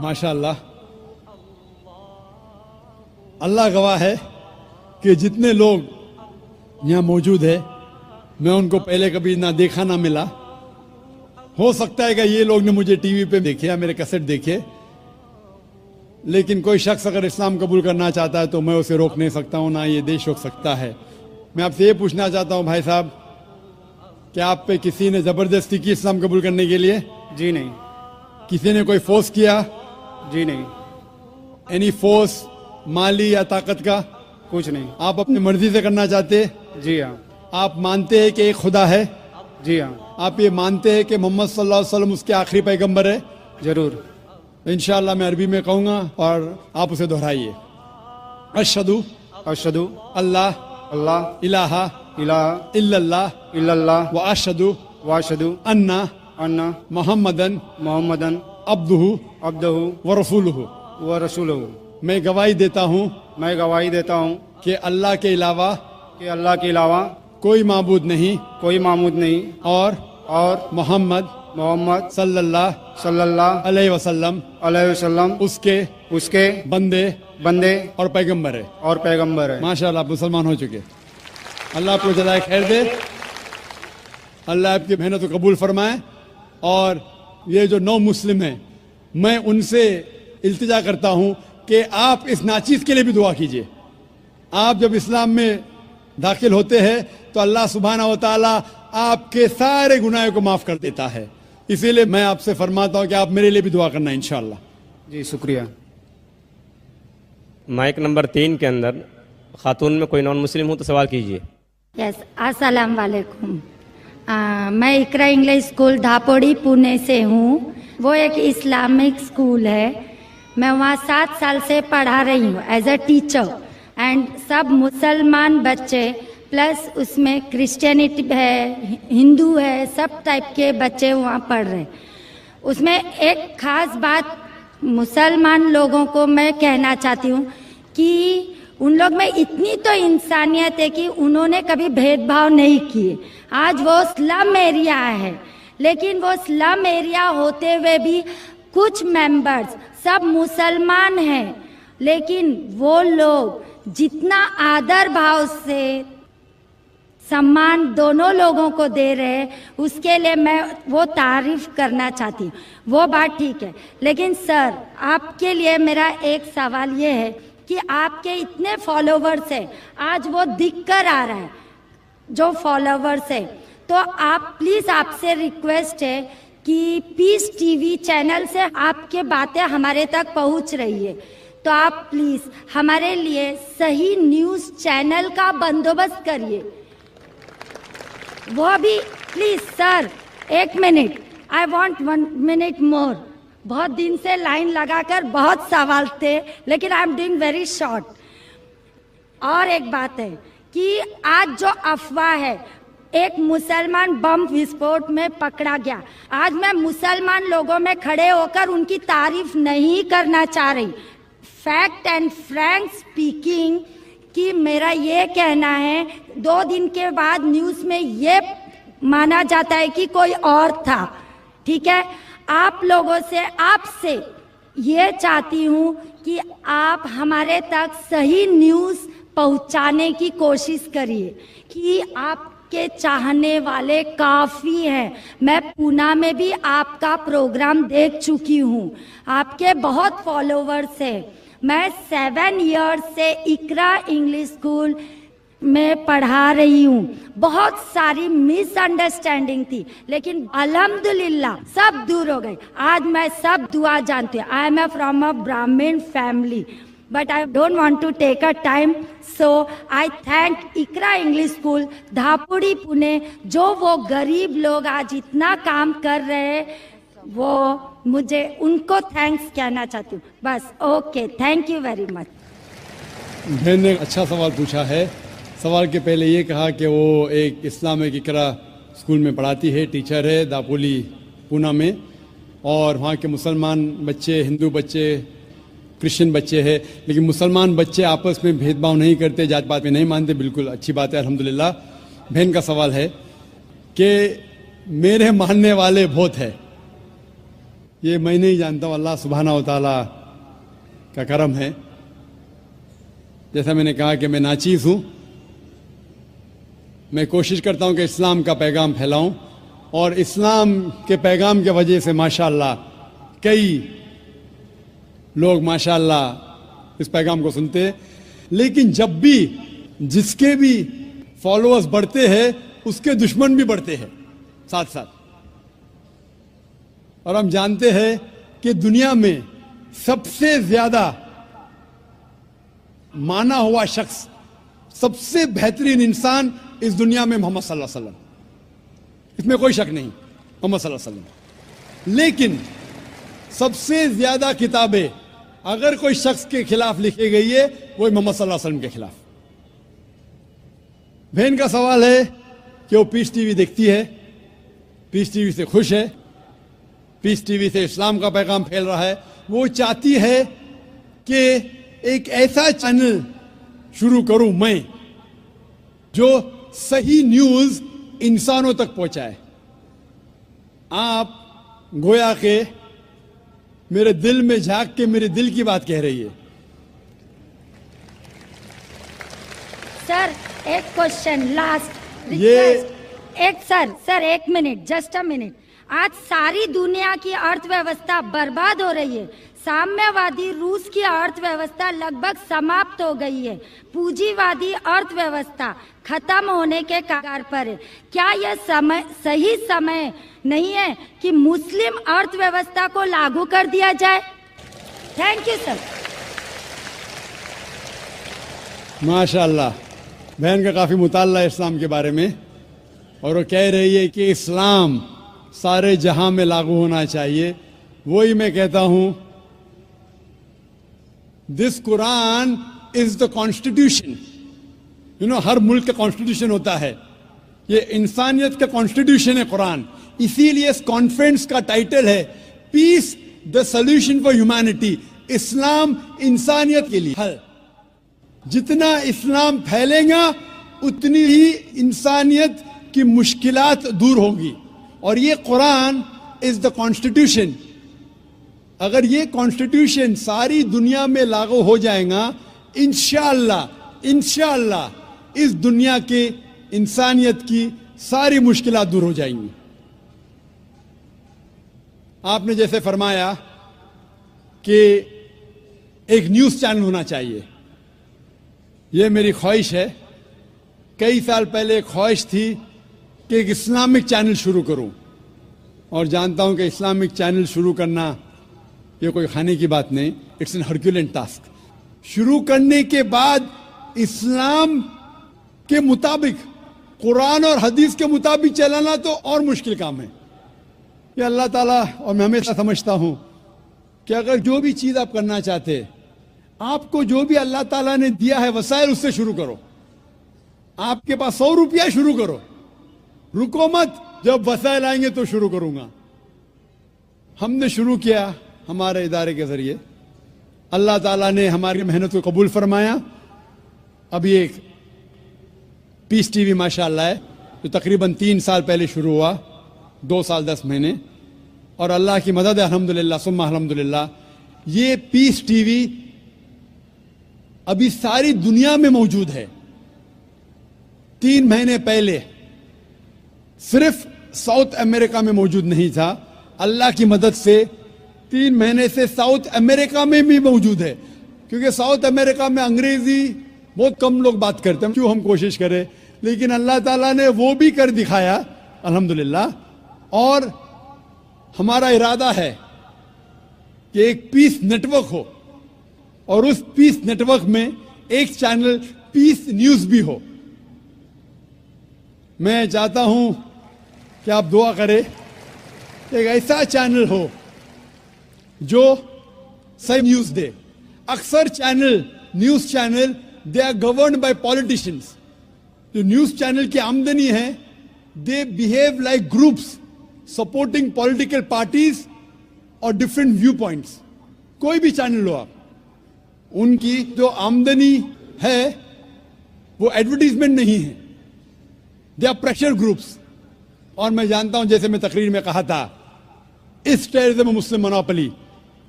माशाअल्लाह, अल्लाह गवाह है कि जितने लोग यहाँ मौजूद है मैं उनको पहले कभी ना देखा ना मिला। हो सकता है कि ये लोग ने मुझे टीवी पे देखे या मेरे कैसेट देखे, लेकिन कोई शख्स अगर इस्लाम कबूल करना चाहता है तो मैं उसे रोक नहीं सकता हूँ, ना ये देश रोक सकता है। मैं आपसे ये पूछना चाहता हूँ भाई साहब, क्या आप पे किसी ने जबरदस्ती की इस्लाम कबूल करने के लिए? जी नहीं। किसी ने कोई फोर्स किया? जी नहीं। एनी फोर्स माली या ताकत का? कुछ नहीं। आप अपनी मर्जी से करना चाहते? जी हाँ। आप मानते हैं कि एक खुदा है? जी हाँ। आप ये मानते हैं कि मोहम्मद सल्लल्लाहु अलैहि वसल्लम उसके आखिरी पैगंबर है? जरूर। इंशाअल्लाह मैं अरबी में कहूंगा और आप उसे दोहराइए। अशहदु अशहदु अल्लाह अल्लाह इलाहा इलाहा इल्लल्लाह इल्लल्लाह व अशहदु व अशहदु अन्ना अन्ना मोहम्मदन मोहम्मदन अब्दुहु अब्दुहु व रसूलुहु। व रसूलुहु। मैं गवाही देता हूँ मैं गवाही देता हूँ कि अल्लाह के अलावा कि अल्लाह के अलावा कोई माबूद नहीं कोई मामूद नहीं और मोहम्मद मोहम्मद सल्लल्लाहु अलैहि वसल्लम उसके बंदे और पैगंबर है। माशाअल्लाह, आप मुसलमान हो चुके। अल्लाह आपको जज़ाए खैर दे, अल्लाह आपकी मेहनत को कबूल फरमाए। और ये जो नौ मुस्लिम हैं, मैं उनसे इल्तिजा करता हूँ कि आप इस नाचीज के लिए भी दुआ कीजिए। आप जब इस्लाम में दाखिल होते हैं तो अल्लाह सुब्हानहू व तआला आपके सारे गुनाहों को माफ कर देता है। इसीलिए मैं आपसे फरमाता हूँ कि आप मेरे लिए भी दुआ करना इंशाअल्लाह। जी शुक्रिया। माइक नंबर 3 के अंदर खातून में कोई नॉन मुस्लिम हो तो सवाल कीजिए। यस, अस्सलाम वालेकुम। मैं इकरा इंग्लिश स्कूल धापोड़ी पुणे से हूँ। वो एक इस्लामिक स्कूल है। मैं वहाँ 7 साल से पढ़ा रही हूँ एज अ टीचर। एंड सब मुसलमान बच्चे प्लस उसमें क्रिश्चियनिटी है, हिंदू है, सब टाइप के बच्चे वहाँ पढ़ रहे हैं। उसमें एक खास बात मुसलमान लोगों को मैं कहना चाहती हूँ कि उन लोग में इतनी तो इंसानियत है कि उन्होंने कभी भेदभाव नहीं किए। आज वो स्लम एरिया है, लेकिन वो स्लम एरिया होते हुए भी कुछ मेंबर्स सब मुसलमान हैं, लेकिन वो लोग जितना आदर भाव से सम्मान दोनों लोगों को दे रहे हैं, उसके लिए मैं वो तारीफ करना चाहती हूँ। वो बात ठीक है, लेकिन सर आपके लिए मेरा एक सवाल ये है कि आपके इतने फॉलोवर्स हैं, आज वो दिख कर आ रहा है जो फॉलोवर्स है, तो आप प्लीज़ आपसे रिक्वेस्ट है कि पीस टीवी चैनल से आपके बातें हमारे तक पहुँच रही है, तो आप प्लीज़ हमारे लिए सही न्यूज़ चैनल का बंदोबस्त करिए। वो भी please sir, 1 minute, I want 1 minute मोर। बहुत दिन से लाइन लगाकर बहुत सवाल थे, लेकिन I am doing very short. और एक बात है कि आज जो अफवाह है, एक मुसलमान बम विस्फोट में पकड़ा गया। आज मैं मुसलमान लोगों में खड़े होकर उनकी तारीफ नहीं करना चाह रही। फैक्ट एंड फ्रैंक स्पीकिंग कि मेरा ये कहना है, 2 दिन के बाद न्यूज़ में ये माना जाता है कि कोई और था। ठीक है, आप लोगों से, आपसे ये चाहती हूँ कि आप हमारे तक सही न्यूज़ पहुँचाने की कोशिश करिए कि आपके चाहने वाले काफ़ी हैं। मैं पूना में भी आपका प्रोग्राम देख चुकी हूँ, आपके बहुत फॉलोवर्स हैं। मैं 7 इयर्स से इकरा इंग्लिश स्कूल में पढ़ा रही हूँ। बहुत सारी मिसअंडरस्टैंडिंग थी, लेकिन अल्हम्दुलिल्लाह सब दूर हो गई। आज मैं सब दुआ जानती हूँ। I am from a Brahmin family, but I don't want to take a time, so I thank Iqra English school Dhapudi Pune, जो वो गरीब लोग आज इतना काम कर रहे हैं, वो मुझे उनको थैंक्स कहना चाहती हूँ बस। Okay, thank you very much. बहन ने अच्छा सवाल पूछा है। सवाल के पहले ये कहा कि वो एक इस्लामिक इकरा स्कूल में पढ़ाती है, टीचर है दापोली पूना में, और वहाँ के मुसलमान बच्चे, हिंदू बच्चे, क्रिश्चियन बच्चे हैं, लेकिन मुसलमान बच्चे आपस में भेदभाव नहीं करते, जात पात में नहीं मानते। बिल्कुल अच्छी बात है, अल्हम्दुलिल्लाह। बहन का सवाल है कि मेरे मानने वाले बहुत है, ये मैं नहीं जानता हूं, अल्लाह सुब्हाना व तआला का करम है। जैसा मैंने कहा कि मैं नाचीज हूं, मैं कोशिश करता हूं कि इस्लाम का पैगाम फैलाऊं, और इस्लाम के पैगाम के वजह से माशाअल्लाह कई लोग माशाअल्लाह इस पैगाम को सुनते हैं। लेकिन जब भी जिसके भी फॉलोअर्स बढ़ते हैं उसके दुश्मन भी बढ़ते हैं साथ साथ। और हम जानते हैं कि दुनिया में सबसे ज्यादा माना हुआ शख्स, सबसे बेहतरीन इंसान इस दुनिया में मोहम्मद सल्लल्लाहु अलैहि वसल्लम, इसमें कोई शक नहीं, मोहम्मद सल्लल्लाहु अलैहि वसल्लम। लेकिन सबसे ज्यादा किताबें अगर कोई शख्स के खिलाफ लिखी गई है वो मोहम्मद सल्लल्लाहु अलैहि वसल्लम के खिलाफ। बहन का सवाल है कि वो पीस टीवी देखती है, पीस टीवी से खुश है, पीस टीवी से इस्लाम का पैगाम फैल रहा है। वो चाहती है कि एक ऐसा चैनल शुरू करूं मैं जो सही न्यूज इंसानों तक पहुंचाए। आप गोया के मेरे दिल में झांक के मेरे दिल की बात कह रही है। सर एक क्वेश्चन लास्ट ये- सर एक मिनट, जस्ट अ मिनट। आज सारी दुनिया की अर्थव्यवस्था बर्बाद हो रही है। साम्यवादी रूस की अर्थव्यवस्था लगभग समाप्त हो गई है। पूंजीवादी अर्थव्यवस्था खत्म होने के कगार पर है। क्या यह सही समय नहीं है कि मुस्लिम अर्थव्यवस्था को लागू कर दिया जाए? Thank you sir. माशाअल्लाह, बहन का काफी मुताल्ला है इस्लाम के बारे में, और वो कह रही है कि इस्लाम सारे जहां में लागू होना चाहिए। वही मैं कहता हूं, this Quran is the constitution. You know, हर मुल्क का कॉन्स्टिट्यूशन होता है, ये इंसानियत का कॉन्स्टिट्यूशन है कुरान। इसीलिए इस कॉन्फ्रेंस का टाइटल है peace the solution for humanity. Islam इंसानियत के लिए हल। जितना इस्लाम फैलेगा उतनी ही इंसानियत की मुश्किलात दूर होगी। और ये कुरान इज द कॉन्स्टिट्यूशन। अगर ये कॉन्स्टिट्यूशन सारी दुनिया में लागू हो जाएगा, इंशाअल्लाह इस दुनिया के इंसानियत की सारी मुश्किलात दूर हो जाएंगी। आपने जैसे फरमाया कि एक न्यूज चैनल होना चाहिए, यह मेरी ख्वाहिश है। कई साल पहले एक ख्वाहिश थी कि एक इस्लामिक चैनल शुरू करूं, और जानता हूं कि इस्लामिक चैनल शुरू करना ये कोई खाने की बात नहीं, इट्स एन हरक्यूलेन टास्क। शुरू करने के बाद इस्लाम के मुताबिक, कुरान और हदीस के मुताबिक चलाना तो और मुश्किल काम है। ये अल्लाह ताला, और मैं हमेशा समझता हूं कि अगर जो भी चीज आप करना चाहते, आपको जो भी अल्लाह ताला ने दिया है वसाइल, उससे शुरू करो। आपके पास 100 रुपया, शुरू करो, रुको मत, जब वसाइल आएंगे तो शुरू करूंगा। हमने शुरू किया हमारे इदारे के जरिए, अल्लाह ताला ने हमारी मेहनत को कबूल फरमाया। अभी एक पीस टीवी माशाअल्लाह है, जो तकरीबन 3 साल पहले शुरू हुआ, 2 साल 10 महीने, और अल्लाह की मदद है, अल्हम्दुलिल्लाह सुम्मा अल्हम्दुलिल्लाह। ये पीस टीवी अभी सारी दुनिया में मौजूद है। 3 महीने पहले सिर्फ साउथ अमेरिका में मौजूद नहीं था, अल्लाह की मदद से 3 महीने से साउथ अमेरिका में भी मौजूद है। क्योंकि साउथ अमेरिका में अंग्रेजी बहुत कम लोग बात करते हैं, क्यों हम कोशिश करें, लेकिन अल्लाह ताला ने वो भी कर दिखाया अल्हम्दुलिल्लाह। और हमारा इरादा है कि एक पीस नेटवर्क हो, और उस पीस नेटवर्क में एक चैनल पीस न्यूज भी हो। मैं चाहता हूं कि आप दुआ करें, एक ऐसा चैनल हो जो सही न्यूज दे। अक्सर channel, news channel, they are governed by politicians. जो न्यूज चैनल की आमदनी है, they behave like groups supporting political parties और डिफरेंट व्यू पॉइंट्स। कोई भी चैनल लो आप, उनकी जो आमदनी है वो एडवर्टीजमेंट नहीं है, दे आर प्रेशर ग्रुप्स। और मैं जानता हूं, जैसे मैं तकरीर में कहा था इस टेररिज्म मुस्लिम मोनोपोली,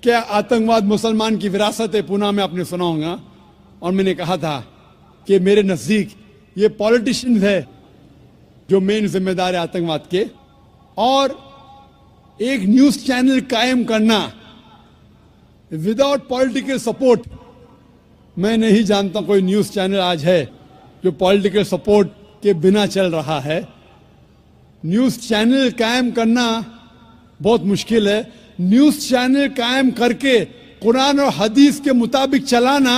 क्या आतंकवाद मुसलमान की विरासत है, पुणे में आपने सुना होगा। और मैंने कहा था कि मेरे नजदीक ये पॉलिटिशियंस है जो मेन जिम्मेदार है आतंकवाद के, और एक न्यूज चैनल कायम करना विदाउट पॉलिटिकल सपोर्ट, मैं नहीं जानता कोई न्यूज चैनल आज है जो पॉलिटिकल सपोर्ट के बिना चल रहा है। न्यूज चैनल कायम करना बहुत मुश्किल है। न्यूज चैनल कायम करके कुरान और हदीस के मुताबिक चलाना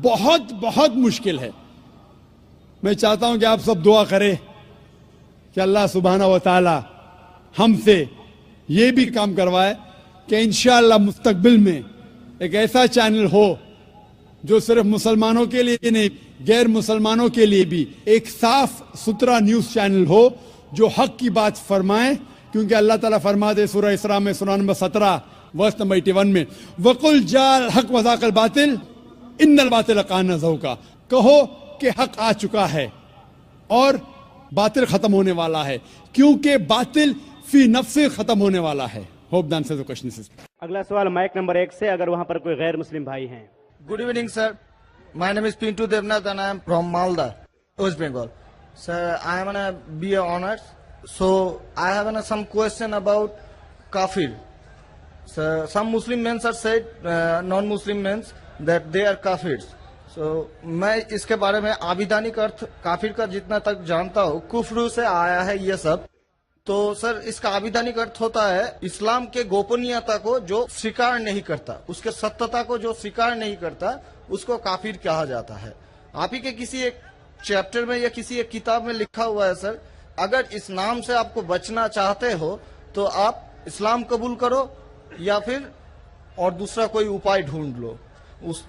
बहुत बहुत मुश्किल है। मैं चाहता हूं कि आप सब दुआ करें कि अल्लाह सुब्हाना व तआला हमसे ये भी काम करवाए कि इंशाअल्लाह मुस्तकबिल में एक ऐसा चैनल हो जो सिर्फ मुसलमानों के लिए नहीं, गैर मुसलमानों के लिए भी एक साफ सुथरा न्यूज चैनल हो जो हक की बात फरमाए। क्योंकि अल्लाह ताला फरमाते सूरह इसरा में सूरह नंबर 17 वर्स नंबर 81 में, वकुल जाल हक वज़ाकल बातिल इन्नल बातिल कान ज़हूका, कहो कि हक आ चुका है और बातिल खत्म होने वाला है, क्योंकि बातिल फी नफ्से खत्म होने वाला है। Hope the answer the question is. अगला सवाल माइक नंबर 1 से, अगर वहां पर कोई गैर मुस्लिम भाई हैं। Good evening, sir. My name is Pintu Devnath and I am from Malda, West Bengal. Sir, I am on a BA honors. So, I have some question about kafir. Sir, some Muslim men are said, non-Muslim men, that they are kafirs. So, मैं इसके बारे में आविधानिक अर्थ काफिर का जितना तक जानता हूँ, कुफ्र से आया है ये सब। तो सर, इसका आविधानिक अर्थ होता है इस्लाम के गोपनीयता को जो स्वीकार नहीं करता, उसके सत्यता को जो स्वीकार नहीं करता, उसको काफिर कहा जाता है। आप ही के किसी एक चैप्टर में या किसी एक किताब में लिखा हुआ है सर, अगर इस नाम से आपको बचना चाहते हो तो आप इस्लाम कबूल करो या फिर और दूसरा कोई उपाय ढूंढ लो।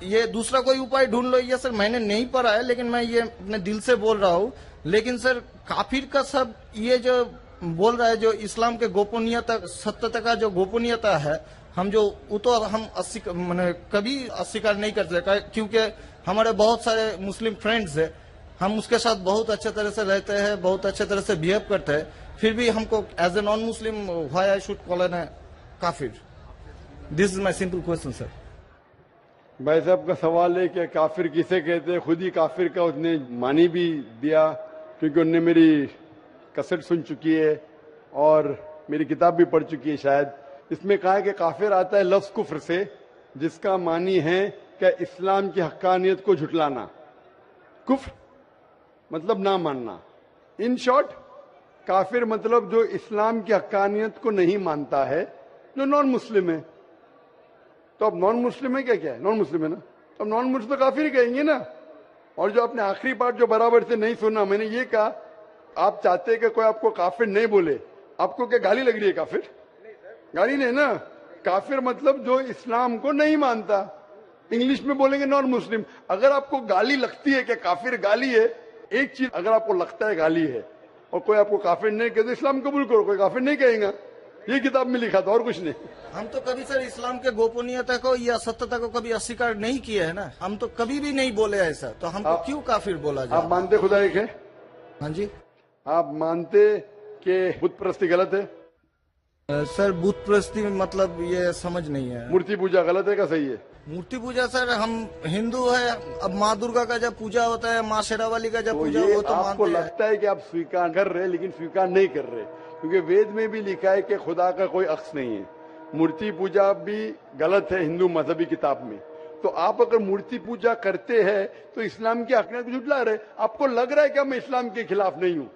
ये दूसरा कोई उपाय ढूंढ लो, ये सर मैंने नहीं पढ़ा है, लेकिन मैं ये अपने दिल से बोल रहा हूँ। लेकिन सर, काफिर का सब ये जो बोल रहा है, जो इस्लाम के गोपनीयता, सत्यता का जो गोपनीयता है, हम जो वो तो हम कभी अस्वीकार नहीं कर सकते, क्योंकि हमारे बहुत सारे मुस्लिम फ्रेंड्स है, हम उसके साथ बहुत अच्छे तरह से रहते हैं, बहुत अच्छे तरह से बिहेव करते हैं, फिर भी हमको as a non Muslim why I should call an काफिर? This is my simple question sir. भाई साहब का सवाल है कि काफिर किसे कहते हैं। खुद ही काफिर का उसने मानी भी दिया, क्योंकि उनने मेरी कसट सुन चुकी है और मेरी किताब भी पढ़ चुकी है शायद। इसमें कहा है कि काफिर आता है लफ्ज कुफ्र से, जिसका मानी है कि इस्लाम की हक्कानियत को झुटलाना। कुफ्र मतलब ना मानना। इन शॉर्ट, काफिर मतलब जो इस्लाम की हक्कानियत को नहीं मानता है, जो नॉन मुस्लिम है। तो अब नॉन मुस्लिम है क्या है? नॉन मुस्लिम है ना, तो अब नॉन मुस्लिम तो काफिर ही कहेंगे ना। और जो आपने आखिरी पार्ट जो बराबर से नहीं सुना, मैंने ये कहा, आप चाहते हैं कि कोई आपको काफिर नहीं बोले, आपको क्या गाली लग रही है? काफिर गाली नहीं ना। काफिर मतलब जो इस्लाम को नहीं मानता। इंग्लिश में बोलेंगे नॉन मुस्लिम। अगर आपको गाली लगती है कि काफिर गाली है, एक चीज अगर आपको लगता है गाली है और कोई आपको काफिर नहीं कहते, इस्लाम कबूल करो, कोई काफिर नहीं कहेगा। ये किताब में लिखा था और कुछ नहीं। हम तो कभी सर इस्लाम के गोपनीयता को या सत्यता को कभी अस्वीकार नहीं किया है ना, हम तो कभी भी नहीं बोले ऐसा, तो हमको क्यों काफिर बोला जाए? आप मानते खुदा एक है? हाँ जी। आप मानते कि बुत परस्ती गलत है? सर, बुत परस्ती मतलब ये समझ नहीं है। मूर्ति पूजा गलत है का सही है? मूर्ति पूजा सर, हम हिंदू है, अब माँ दुर्गा का जब पूजा होता है, माँ शेरावाली का जब तो पूजा, ये वो तो आपको मानते हैं। लगता है कि आप स्वीकार कर रहे हैं, लेकिन स्वीकार नहीं कर रहे, क्योंकि वेद में भी लिखा है कि खुदा का कोई अक्स नहीं है। मूर्ति पूजा भी गलत है हिंदू मजहबी किताब में। तो आप अगर मूर्ति पूजा करते हैं तो इस्लाम की हकीकत को झुठला रहे। आपको लग रहा है कि मैं इस्लाम के खिलाफ नहीं हूं,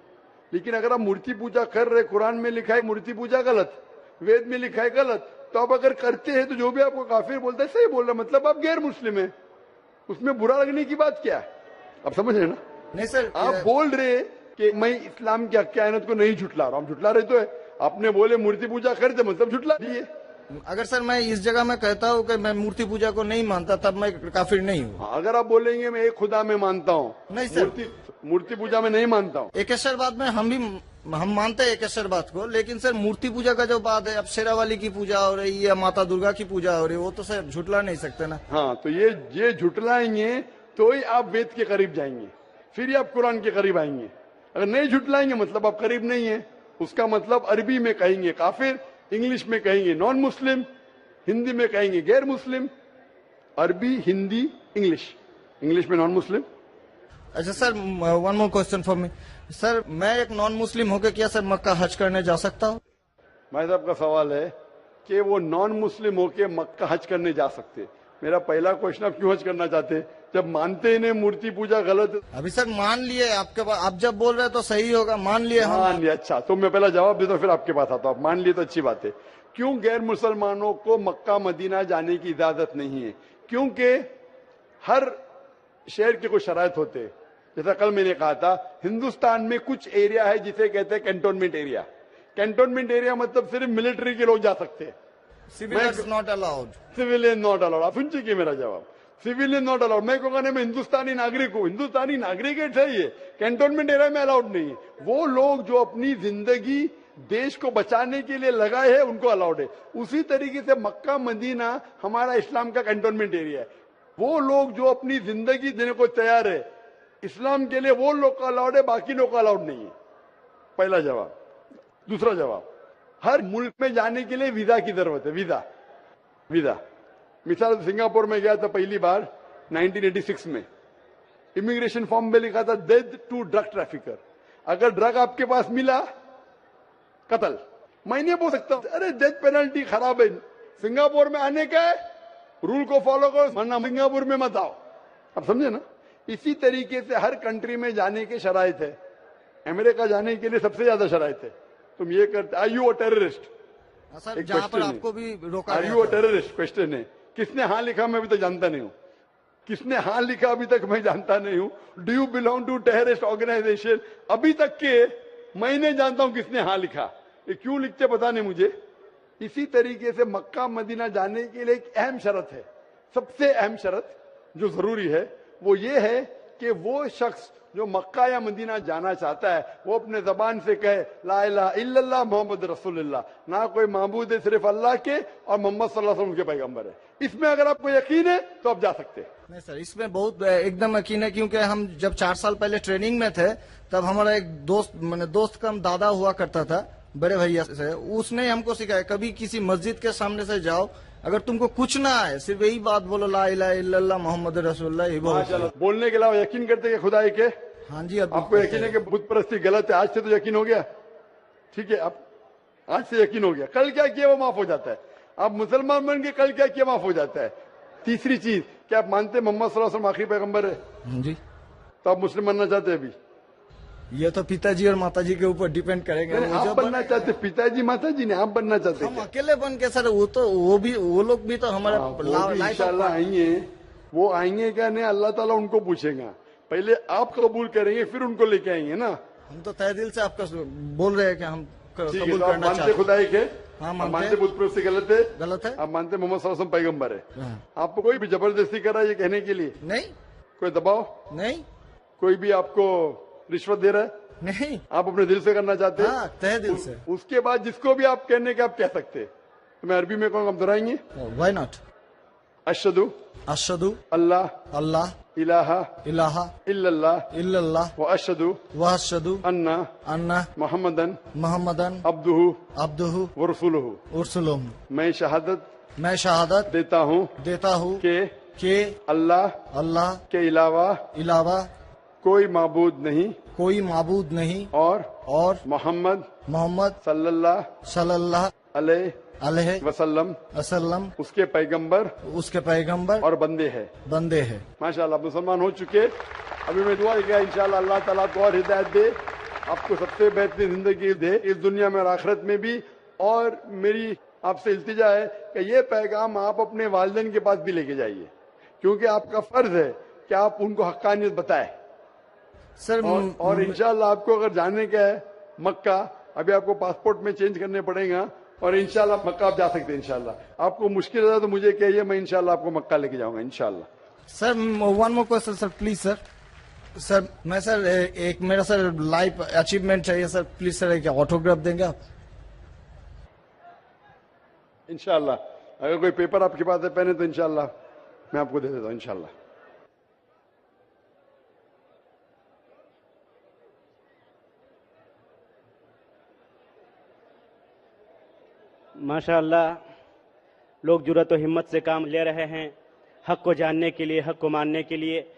लेकिन अगर आप मूर्ति पूजा कर रहे, कुरान में लिखा है मूर्ति पूजा गलत, वेद में लिखा है गलत, तो आप अगर करते हैं तो जो भी आपको काफिर बोलता है सही बोल रहा, मतलब आप गैर मुस्लिम है। उसमें बुरा लगने की बात क्या है? आप समझ रहे ना? नहीं सर, आप बोल रहे कि मैं इस्लाम की हक्कानियत को नहीं झुटला रहा हूं। झुटला रहे तो है, आपने बोले मूर्ति पूजा करते, मतलब झुटला दिए। अगर सर मैं इस जगह में कहता हूँ कि मैं मूर्ति पूजा को नहीं मानता, तब मैं काफिर नहीं हूँ। अगर आप बोलेंगे मैं एक खुदा में मानता हूँ, नहीं सर, मूर्ति पूजा में नहीं मानता हूँ। एकेश्वरवाद में हम मानते हैं एकेश्वरवाद को, लेकिन सर मूर्ति पूजा का जो बात है, अब शेरावाली की पूजा हो रही है, माता दुर्गा की पूजा हो रही है, वो तो सर झुटला नहीं सकते ना। हाँ, तो ये झुटलाएंगे तो ही आप वेद के करीब जाएंगे, फिर ही आप कुरान के करीब आएंगे। अगर नहीं झुटलाएंगे मतलब आप करीब नहीं है। उसका मतलब अरबी में कहेंगे काफिर, इंग्लिश में कहेंगे नॉन मुस्लिम, हिंदी में कहेंगे गैर मुस्लिम, अरबी, हिंदी, इंग्लिश। इंग्लिश में नॉन मुस्लिम। अच्छा sir, one more question for me sir, मैं एक नॉन मुस्लिम होकर क्या सर मक्का हज करने जा सकता हूँ? भाई साहब का सवाल है कि वो नॉन मुस्लिम होके मक्का हज करने जा सकते। मेरा पहला क्वेश्चन, आप क्यों हज करना चाहते? जब मानते ही नहीं मूर्ति पूजा गलत। अभी सर मान लिए आपके पास, आप जब बोल रहे हैं तो सही होगा, मान लिए हम। मान लिया, अच्छा तो मैं पहला जवाब देता हूं फिर आपके पास आता हूं। मान लिए तो अच्छी बात है। क्यों गैर मुसलमानों को मक्का मदीना जाने की इजाजत नहीं है? क्योंकि हर शहर के कुछ शराइत होते हैं। जैसा कल मैंने कहा था, हिंदुस्तान में कुछ एरिया है जिसे कहते हैं कैंटोनमेंट एरिया। कैंटोनमेंट एरिया मतलब सिर्फ मिलिट्री के लोग जा सकते हैं, civilians not allowed. Civilian not allowed. आप सुन चुके मेरा जवाब, सिविलियन नॉट अलाउड। मैं कहूंगा मैं हिंदुस्तानी नागरिक हूं, हिंदुस्तानी नागरिक है सही है, कैंटोनमेंट एरिया में अलाउड नहीं है। वो लोग जो अपनी जिंदगी देश को बचाने के लिए लगाए हैं उनको अलाउड है। उसी तरीके से मक्का मदीना हमारा इस्लाम का कैंटोनमेंट एरिया है। वो लोग जो अपनी जिंदगी देने को तैयार है इस्लाम के लिए, वो लोग का अलाउड है, बाकी लोग का अलाउड नहीं है। पहला जवाब। दूसरा जवाब, हर मुल्क में जाने के लिए वीजा की जरूरत है। Visa, visa. मिसाल सिंगापुर में गया था पहली बार 1986 में, इमिग्रेशन फॉर्म में लिखा था डेथ टू ड्रग ट्रैफिकर। अगर ड्रग आपके पास मिला, कत्ल। मैं नहीं बोल सकता अरे डेथ पेनल्टी खराब है। सिंगापुर में आने का है, रूल को फॉलो करो, वरना सिंगापुर में मत आओ। आप समझे ना? इसी तरीके से हर कंट्री में जाने के शराइत है। अमेरिका जाने के लिए सबसे ज्यादा शराइत है। तुम ये करते, are you a terrorist? Sir एक जहाँ पर question है। आपको भी रोका आर गया यू अ था। टेररिस्ट? क्वेश्चन है। किसने हाँ लिखा मैं अभी तक जानता नहीं हूं। किसने हाँ लिखा अभी तक मैं जानता नहीं हूं। Do you belong to terrorist organization? अभी तक के मैं नहीं जानता हूं किसने हाँ लिखा। ये क्यों लिखते पता नहीं मुझे। इसी तरीके से मक्का मदीना जाने के लिए एक अहम शर्त है, सबसे अहम शर्त जो जरूरी है वो ये है कि वो शख्स जो मक्का या मदीना जाना चाहता है वो अपने जबान से कहे ला इलाहा इल्लल्लाह मोहम्मद रसूलुल्लाह, ना कोई माबूद है सिर्फ अल्लाह के और मोहम्मद सल्लल्लाहु अलैहि वसल्लम के पैगंबर है। इसमें अगर आपको यकीन है तो आप जा सकते हैं। नहीं सर, इसमें बहुत एकदम यकीन है, क्योंकि हम जब 4 साल पहले ट्रेनिंग में थे तब हमारा एक दोस्त, मैंने दोस्त का दादा हुआ करता था, बड़े भैया से, उसने हमको सिखाया कभी किसी मस्जिद के सामने से जाओ, अगर तुमको कुछ ना आए सिर्फ यही बात बोलो ला इलाहा इल्लल्लाह मोहम्मद रसूलुल्लाह, यही बहुत माशाल्लाह। बोलने के अलावा यकीन करते हैं खुदा एक है। हाँ जी। अब आपको यकीन है कि बुत परस्ती गलत है? आज से तो यकीन हो गया, ठीक है? अब आज से यकीन हो गया, कल क्या किया वो माफ हो जाता है। आप मुसलमान बन के कल क्या किया माफ हो जाता है। तीसरी चीज, क्या आप मानते हैं मोहम्मद सल्लल्लाहु अलैहि वसल्लम आखिरी पैगंबर है? हाँ जी। तो आप मुस्लिम बनना चाहते हैं? अभी ये तो पिताजी और माताजी के ऊपर डिपेंड करेंगे। नहीं, वो आप जो बनना चाहते, पिताजी माताजी ने, आप बनना चाहते हम हैं? अकेले बन के सर, वो लोग भी तो हमारे लाइफ इंशाल्लाह आएंगे। वो आएंगे क्या नहीं, अल्लाह ताला उनको पूछेगा। पहले आप कबूल करेंगे फिर उनको लेके आएंगे ना। हम तो तहे दिल से आपका बोल रहे हैं कि हम ठीक है, कबूल तो आप करना मानते चाहते खुदा एक है? हाँ, आप मानते मानते हैं। बुत परस्ती गलत है? गलत है। आप मानते मोहम्मद सल्लल्लाहु अलैहि वसल्लम पैगंबर है? हाँ। आपको कोई भी जबरदस्ती कर रहा है ये कहने के लिए? नहीं कोई दबाव? नहीं कोई भी आपको रिश्वत दे रहा है? नहीं। आप अपने दिल से करना चाहते हैं? हाँ, तहे दिल से। उसके बाद जिसको भी आप कहने के आप कह सकते हैं। तो मैं अरबी में कहूँगा, हम दोहराएंगे। Why not. अशहदु अशहदु अल्लाह अल्लाह इलाहा इलाहा इल्लल्लाह इल्लल्लाह व अशहदु व अशहदु अन्ना अन्ना मोहम्मदन मोहम्मदन अब्दुहु अब्दुहु व रसूलुहु। उरसुलुहु। मैं शहादत मैं शहादत देता हूँ देता हूँ कि कि अल्लाह अल्लाह के अलावा इलावा कोई माबूद नहीं कोई माबूद नहीं और मोहम्मद मोहम्मद सल्लल्लाहु अलैहि अलैहि वसल्लम वसल्लम उसके पैगंबर उसके पैगंबर और बंदे हैं। बंदे हैं। माशाल्लाह मुसलमान हो चुके। अभी मैं दुआ किया इंशाल्लाह अल्लाह ताला को और हिदायत दे, आपको सबसे बेहतरीन जिंदगी दे इस दुनिया में और आखिरत में भी। और मेरी आपसे इल्तिजा है कि ये पैगाम आप अपने वालिदैन के पास भी लेके जाइए, क्योंकि आपका फर्ज है कि आप उनको हक्कानियत बताएं। सर और इंशाल्लाह आपको अगर जाने का है मक्का, अभी आपको पासपोर्ट में चेंज करने पड़ेगा और इंशाल्लाह मक्का आप जा सकते हैं। इंशाल्लाह आपको मुश्किल है तो मुझे कहिए, मैं इंशाल्लाह आपको मक्का लेके जाऊंगा इंशाल्लाह। Sir one more question sir, please sir. Sir मैं सर एक मेरा सर लाइफ अचीवमेंट चाहिए सर, प्लीज सर एक ऑटोग्राफ देंगे आप? इंशाल्लाह अगर कोई पेपर आपके पास है पहने तो इंशाल्लाह मैं आपको दे देता हूँ इंशाल्लाह। माशाअल्लाह, लोग जुर्रत और हिम्मत से काम ले रहे हैं हक को जानने के लिए, हक को मानने के लिए।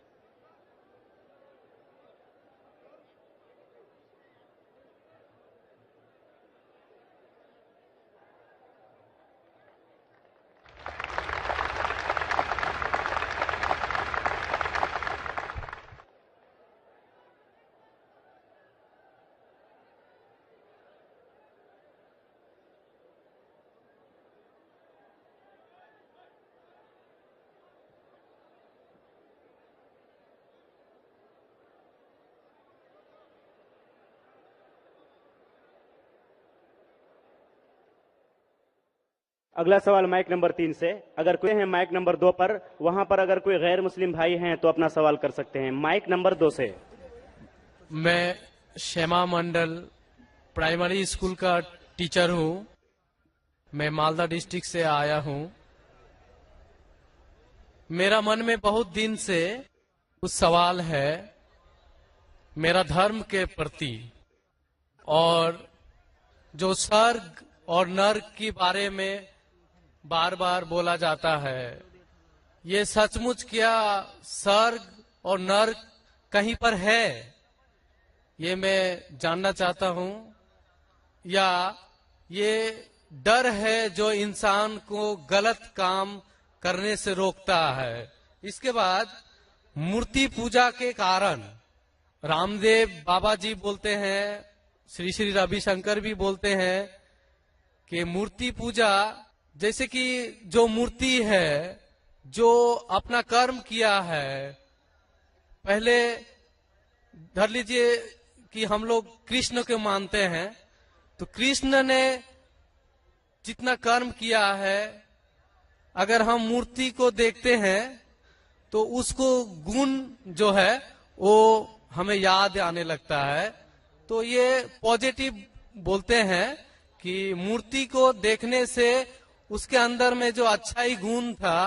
अगला सवाल माइक नंबर 3 से। अगर कोई है माइक नंबर 2 पर, वहां पर अगर कोई गैर मुस्लिम भाई हैं तो अपना सवाल कर सकते हैं। माइक नंबर 2 से। मैं श्यामा मंडल प्राइमरी स्कूल का टीचर हूं। मैं मालदा डिस्ट्रिक्ट से आया हूं। मेरा मन में बहुत दिन से कुछ सवाल है मेरा धर्म के प्रति, और जो स्वर्ग और नर्क के बारे में बार बार बोला जाता है, ये सचमुच क्या स्वर्ग और नर्क कहीं पर है, ये मैं जानना चाहता हूं, या ये डर है जो इंसान को गलत काम करने से रोकता है। इसके बाद मूर्ति पूजा के कारण रामदेव बाबा जी बोलते हैं, श्री श्री रविशंकर भी बोलते हैं कि मूर्ति पूजा, जैसे कि जो मूर्ति है जो अपना कर्म किया है, पहले धर लीजिए कि हम लोग कृष्ण को मानते हैं, तो कृष्ण ने जितना कर्म किया है, अगर हम मूर्ति को देखते हैं तो उसको गुण जो है वो हमें याद आने लगता है। तो ये पॉजिटिव बोलते हैं कि मूर्ति को देखने से उसके अंदर में जो अच्छाई गुण था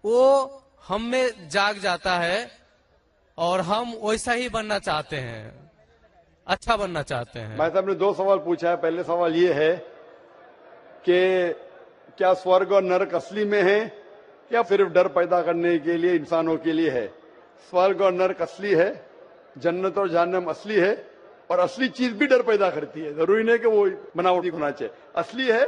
वो हम में जाग जाता है और हम वैसा ही बनना चाहते हैं, अच्छा बनना चाहते हैं। भाई साहब ने 2 सवाल पूछा है। पहले सवाल ये है कि क्या स्वर्ग और नरक असली में है या सिर्फ डर पैदा करने के लिए इंसानों के लिए है? स्वर्ग और नरक असली है, जन्नत और जहन्नम असली है, और असली चीज भी डर पैदा करती है। जरूरी नहीं कि वो बनावटी होना चाहिए, असली है।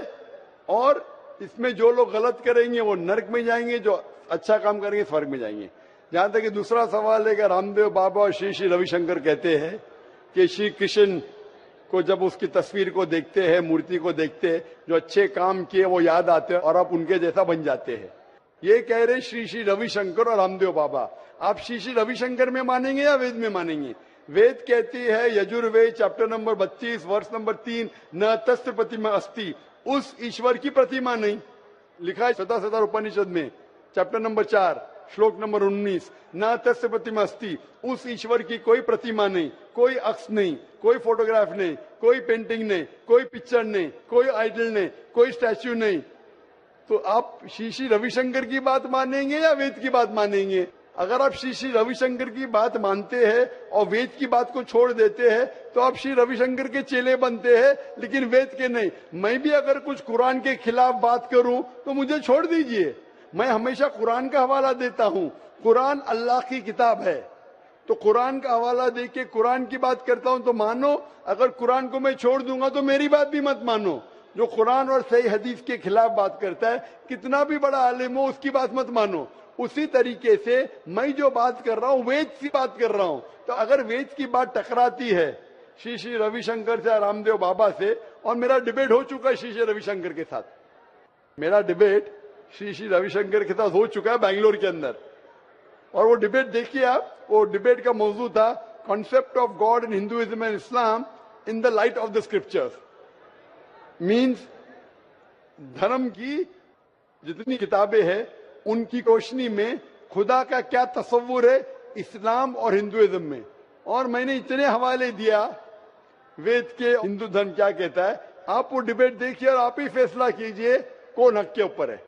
और इसमें जो लोग गलत करेंगे वो नरक में जाएंगे, जो अच्छा काम करेंगे स्वर्ग में जाएंगे। जहां तक कि दूसरा सवाल है कि रामदेव बाबा और श्री श्री रविशंकर कहते हैं कि श्री कृष्ण को जब उसकी तस्वीर को देखते हैं, मूर्ति को देखते हैं, जो अच्छे काम किए वो याद आते हैं और आप उनके जैसा बन जाते हैं। ये कह रहे श्री श्री रविशंकर और रामदेव बाबा। आप श्री श्री रविशंकर में मानेंगे या वेद में मानेंगे? वेद कहती है, यजुर्वेद चैप्टर नंबर 32 वर्ष नंबर 3, न तस्य प्रतिमा अस्ति, उस ईश्वर की प्रतिमा नहीं। लिखा है शतशत उपनिषद में चैप्टर नंबर 4 श्लोक नंबर 19, न तस्य प्रतिमा अस्ति, उस ईश्वर की कोई प्रतिमा नहीं, कोई अक्ष नहीं, कोई फोटोग्राफ नहीं, कोई पेंटिंग नहीं, कोई पिक्चर नहीं, कोई आइडल नहीं, कोई स्टैच्यू नहीं। तो आप श्री श्री रविशंकर की बात मानेंगे या वेद की बात मानेंगे? अगर आप श्री श्री रविशंकर की बात मानते हैं और वेद की बात को छोड़ देते हैं तो आप श्री रविशंकर के चेले बनते हैं, लेकिन वेद के नहीं। मैं भी अगर कुछ कुरान के खिलाफ बात करूं तो मुझे छोड़ दीजिए। मैं हमेशा कुरान का हवाला देता हूं। कुरान अल्लाह की किताब है, तो कुरान का हवाला देके कुरान की बात करता हूं तो मानो। अगर कुरान को मैं छोड़ दूंगा तो मेरी बात भी मत मानो। जो कुरान और सही हदीस के खिलाफ बात करता है, कितना भी बड़ा आलिम हो, उसकी बात मत मानो। उसी तरीके से मैं जो बात कर रहा हूं वेद की बात कर रहा हूं। तो अगर वेद की बात टकराती है श्री श्री रविशंकर से, रामदेव बाबा से, और मेरा डिबेट हो चुका है श्री श्री रविशंकर के साथ, मेरा डिबेट श्री श्री रविशंकर के साथ हो चुका है बैंगलोर के अंदर। और वो डिबेट देखिए आप, वो डिबेट का मौजू था concept of God in Hinduism and Islam in the light of the scriptures. Means धर्म की जितनी किताबें हैं उनकी रोशनी में खुदा का क्या तस्वुर है इस्लाम और हिंदुइज्म में। और मैंने इतने हवाले दिया वेद के, हिंदू धर्म क्या कहता है। आप वो डिबेट देखिए और आप ही फैसला कीजिए कौन हक के ऊपर है।